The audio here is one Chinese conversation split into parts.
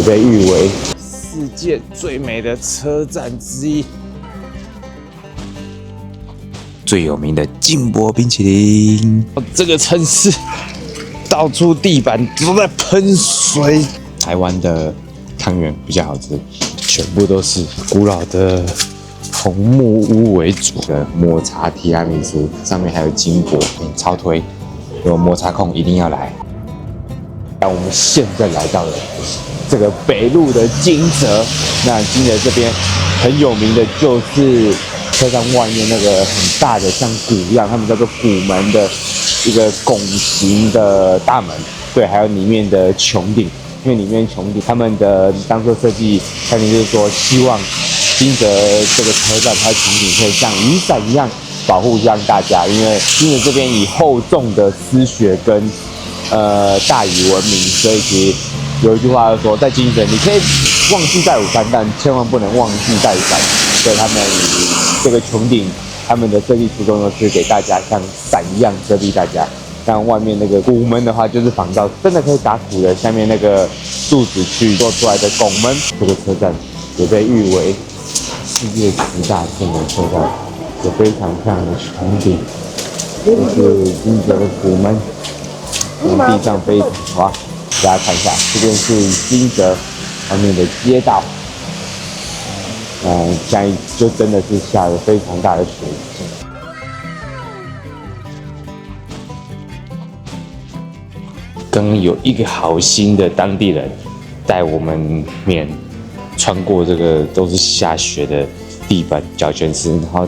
被譽為世界最美的車站之一，最有名的金箔冰淇淋。這個城市到處地板都在噴水。台灣的湯圓比較好吃，全部都是古老的紅木屋為主的抹茶提拉米蘇，上面還有金箔，超推，有抹茶控一定要來。那我們現在來到了這個北路的金澤，那金澤這邊很有名的就是車站外面那個很大的像鼓一樣，他們叫做鼓門的一個拱形的大門，對，還有裡面的穹頂，因為裡面穹頂他們的當初設計概念就是說，希望金澤這個車站它穹頂可以像雨傘一樣保護讓大家，因為金澤這邊以厚重的絲雪跟大雨聞名，所以其實有一句話就說，在金澤你可以忘記帶午餐，但千萬不能忘記帶傘。所以他们這個穹頂，他們的設計初衷就是給大家像傘一樣遮蔽大家。像外面那個鼓門的話，就是仿照真的可以打鼓的下面那個柱子去做出来的拱門。這個車站也被譽為世界10大智能車站，有非常漂亮的穹頂，就是金澤的鼓門。地上非常滑，大家看一下，這邊是金澤外面的街道。現在就真的是下了非常大的雪。刚剛有一個好心的當地人帶我們穿過這個都是下雪的地板腳全濕，然後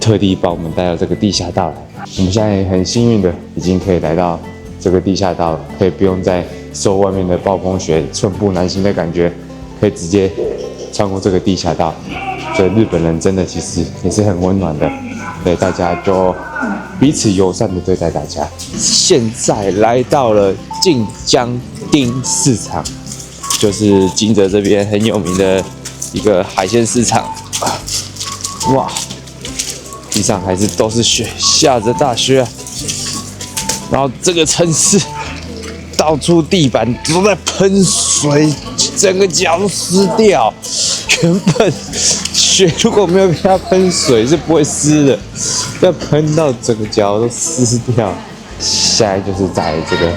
特地把我們帶到這個地下道來。我們現在很幸運的已經可以來到這個地下道了，可以不用再受外面的暴風雪寸步難行的感覺，可以直接穿過這個地下道。所以日本人真的其實也是很溫暖的，所以大家就彼此友善的對待大家。現在來到了近江町市場，就是金澤這邊很有名的一個海鮮市場。哇，地上還是都是雪，下着大雪啊。然後這個城市到處地板都在噴水，整個腳都濕掉。原本雪如果沒有被它噴水是不會濕的，要噴到整個腳都濕掉。現在就是在這個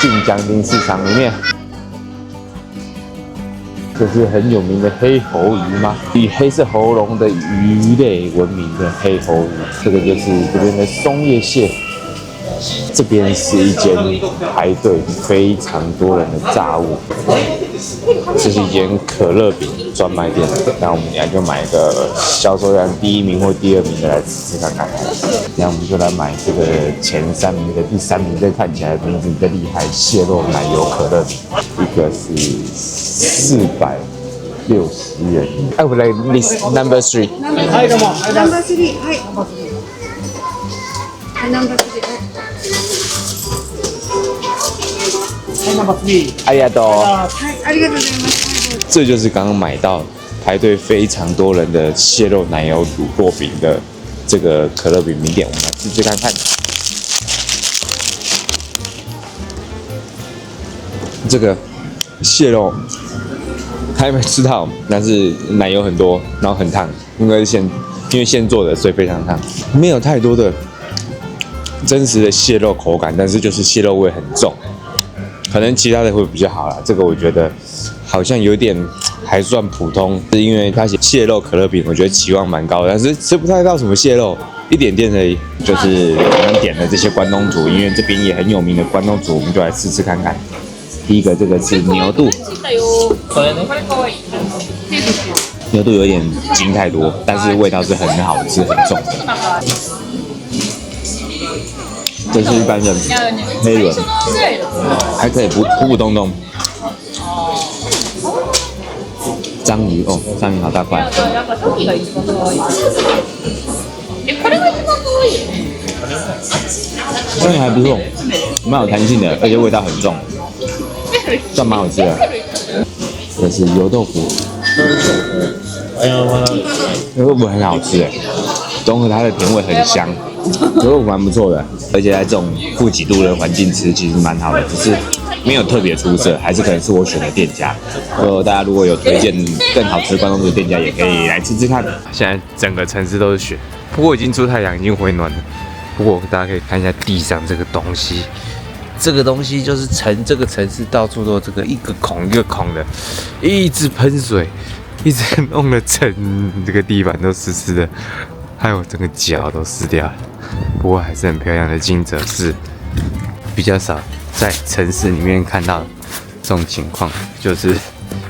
近江町市場裡面，這是很有名的黑喉魚嗎？以黑色喉嚨的魚類聞名的黑喉魚，這個就是這邊的松葉蟹。這邊是一間排隊非常多人的炸物，這是一間可樂餅專賣店。那我們等下就買一個銷售量第1名或第2名的來吃吃看看。那我們就來買這個前3名的第3名，這看起來名字比較厲害，蟹肉奶油可樂餅，一個是460元。I would like this number 3. Number 3. Number 3. ありがとう。ありがとうございます。這就是剛剛買到排隊非常多人的蟹肉奶油乳酪餅的這個可樂餅名店，我們來試試看看。這個蟹肉還沒吃到，但是奶油很多，然後很燙，因為現做的，所以非常燙，沒有太多的真實的蟹肉口感，但是就是蟹肉味很重。可能其他的會比較好啦，這個我覺得好像有點還算普通，是因為它寫蟹肉可樂餅，我覺得期望蠻高的，但是吃不太到什麼蟹肉，一點點而已。就是我們點的這些關東煮，因為這邊也很有名的關東煮，我們就來試試看看。第一個這個是牛肚，牛肚有點筋太多，但是味道是很好吃很重的。這是一般的黑輪，還可以普普通通。章魚哦，章魚好大塊。章魚還不錯，蠻有彈性的，而且味道很重，算蠻好吃的。這是油豆腐，油豆腐很好吃哎，綜合它的甜味很香。肉蠻不錯的，而且在這種負幾度的環境吃，其實蠻好的，只是沒有特別出色，還是可能是我選的店家。大家如果有推薦更好吃的關東煮的店家，也可以來吃吃看。现在整個城市都是雪，不過已經出太陽，已經回暖了。不過大家可以看一下地上這個東西，這個東西就是這個城市到處都有這個一個孔一個孔的，一直噴水，一直弄得整這個地板都濕濕的。還有整個腳都濕掉了，不過還是很漂亮的金澤市，比較少在城市裡面看到這種情況，就是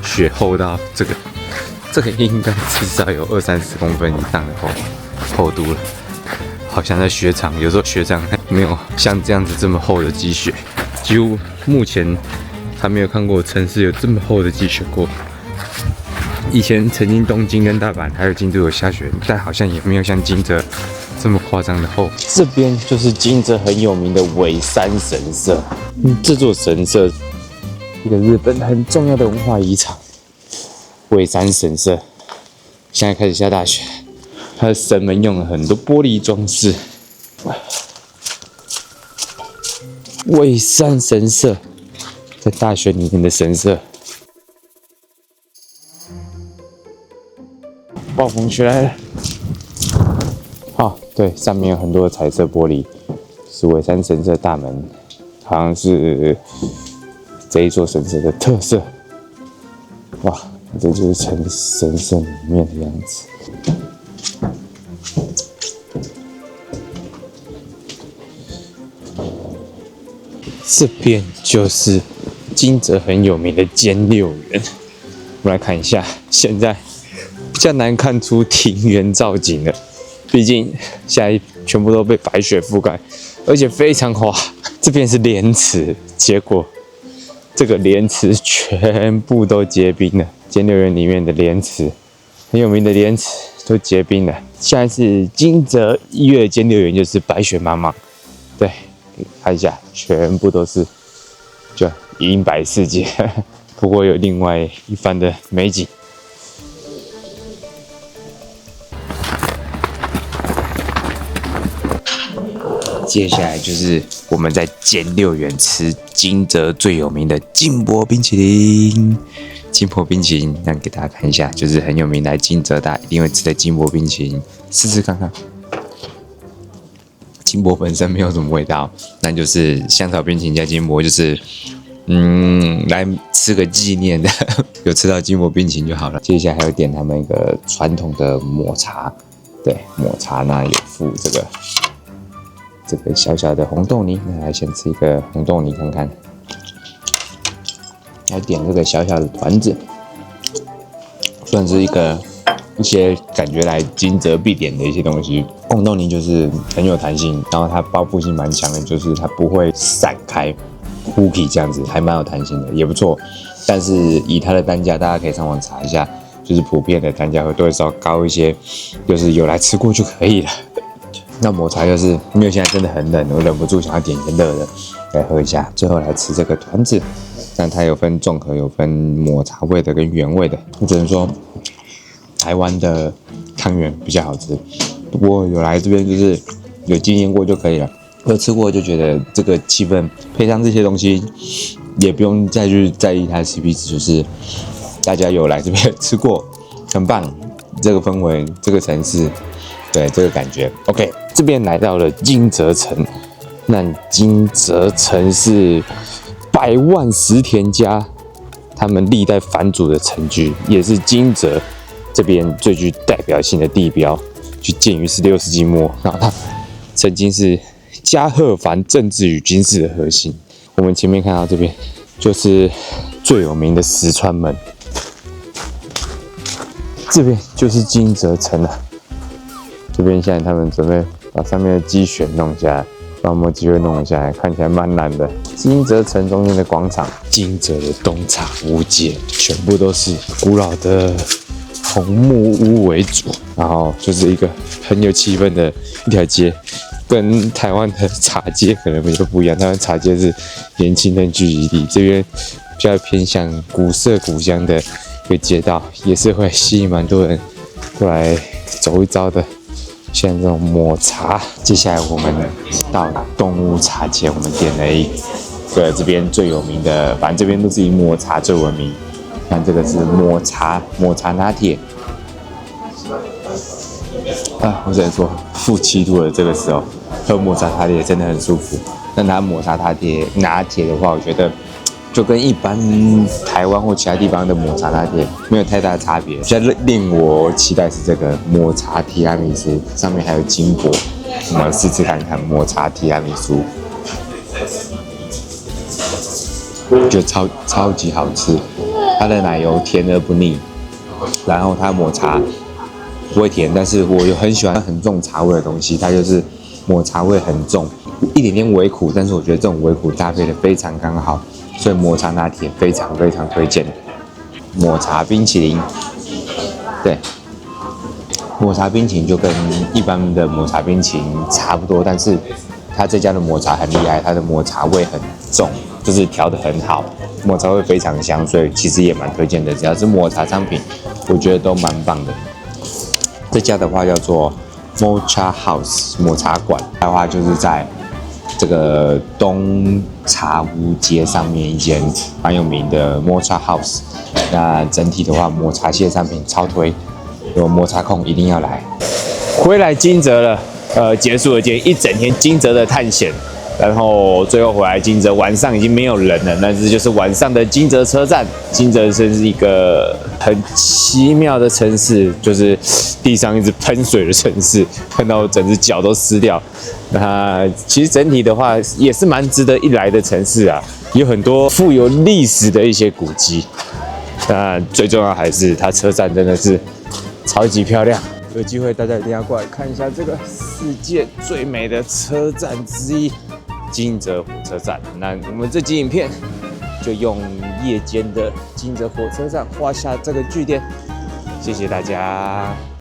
雪厚到這個應該至少有20-30公分以上的厚度了。好像在雪場，有時候雪場沒有像這樣子這麼厚的積雪，幾乎目前還沒有看過城市有這麼厚的積雪過。以前曾經東京跟大阪還有京都有下雪，但好像也沒有像金澤這麼誇張的厚。這邊就是金澤很有名的尾山神社，這座神社一個日本很重要的文化遺產。尾山神社現在開始下大雪，它的神門用了很多玻璃裝飾。尾山神社在大雪裡面的神社。暴風雪來了！哦，对，上面有很多的彩色玻璃，是尾山神社大門，好像是這一座神社的特色。哇，這就是神社裡面的樣子。這邊就是金澤很有名的兼六園，我們來看一下，現在比較難看出庭園造景了，畢竟現在全部都被白雪覆蓋，而且非常滑。這邊是蓮池，結果這個蓮池全部都結冰了。兼六園裡面的蓮池，很有名的蓮池都結冰了。現在是金澤1月兼六園，就是白雪茫茫。對，看一下，全部都是就銀白世界，不過有另外一番的美景。接下來就是我們在兼六園吃金澤最有名的金箔冰淇淋。金箔冰淇淋，让給大家看一下，就是很有名來金澤大家一定會吃的金箔冰淇淋，試試看看。金箔本身沒有什麼味道，那就是香草冰淇淋加金箔，就是來吃個紀念的，有吃到金箔冰淇淋就好了。接下來還有點他們一個傳統的抹茶，對，抹茶那有附這個小小的紅豆泥，那來先吃一個紅豆泥看看。來點這個小小的團子，算是一些感覺來金澤必點的一些東西。紅豆泥就是很有彈性，然後它包覆性蠻強的，就是它不會散開 cookie 這樣子，還蠻有彈性的，也不錯。但是以它的單價，大家可以上網查一下，就是普遍的單價會多少高一些，就是有來吃過就可以了。那抹茶就是因為現在真的很冷，我忍不住想要點一個熱的來喝一下。最後來吃這個團子，但它有分綜合，有分抹茶味的跟原味的。我只能說台灣的湯圓比較好吃，不過有來這邊就是有經驗過就可以了。有吃過就覺得這個氣氛配上這些東西，也不用再去在意它的 CP 值，就是大家有來這邊吃過，很棒。這個氛圍，這個城市，對這個感覺 ，OK。這邊來到了金澤城，那金澤城是百萬石田家他們歷代藩主的城居，也是金澤這邊最具代表性的地標，就建於16世紀末，然後它曾經是加賀藩政治與軍事的核心。我們前面看到這邊就是最有名的石川門，這邊就是金澤城了。這邊現在他們準備把上面的積雪弄下來，把墨機會弄下來，看起來蠻難的。金澤城中間的廣場，金澤的東茶屋街，全部都是古老的紅木屋為主，然後就是一個很有氣氛的一條街，跟台灣的茶街可能也不一樣。台灣茶街是年輕人聚集地，這邊比較偏向古色古香的一個街道，也是會吸引蠻多人過來走一遭的。現在這種抹茶。接下來我們到動物茶街，我們點了一個這邊最有名的，反正這邊都是以抹茶最聞名。看這個是抹茶拿鐵。啊，我只能說負7度的這個時候喝抹茶拿鐵真的很舒服。但它抹茶拿鐵的話，我覺得就跟一般台灣或其他地方的抹茶拿鐵沒有太大的差別。現在令我期待是這個抹茶提拉米蘇，上面還有金箔，我們試看看抹茶提拉米蘇，我覺得超級好吃。它的奶油甜而不膩，然後它抹茶不會甜，但是我又很喜歡很重茶味的東西，它就是抹茶味很重，一點點微苦，但是我覺得這種微苦搭配的非常剛好，所以抹茶拿鐵非常推薦。抹茶冰淇淋，對，抹茶冰淇淋就跟一般的抹茶冰淇淋差不多，但是它這家的抹茶很厲害，它的抹茶味很重，就是調得很好，抹茶味非常香，所以其實也蠻推薦的。只要是抹茶商品，我覺得都蠻棒的。這家的話叫做 Mocha House 抹茶館，的話就是在這個東茶屋街上面一間蠻有名的 Mocha House。那整體的話，抹茶系的商品超推，有抹茶控一定要來。回來金澤了，結束了今天一整天金澤的探險。然後最後回来金澤，晚上已經沒有人了，但是就是晚上的金澤車站。金澤真是一個很奇妙的城市，就是地上一直噴水的城市，看到整隻腳都濕掉。那其實整體的話也是蠻值得一來的城市啊，有很多富有歷史的一些古蹟。那最重要還是它車站真的是超級漂亮，有機會大家一定要過來看一下這個世界最美的車站之一。金澤火車站，那我們這集影片就用夜間的金澤火車站畫下這個句點，謝謝大家。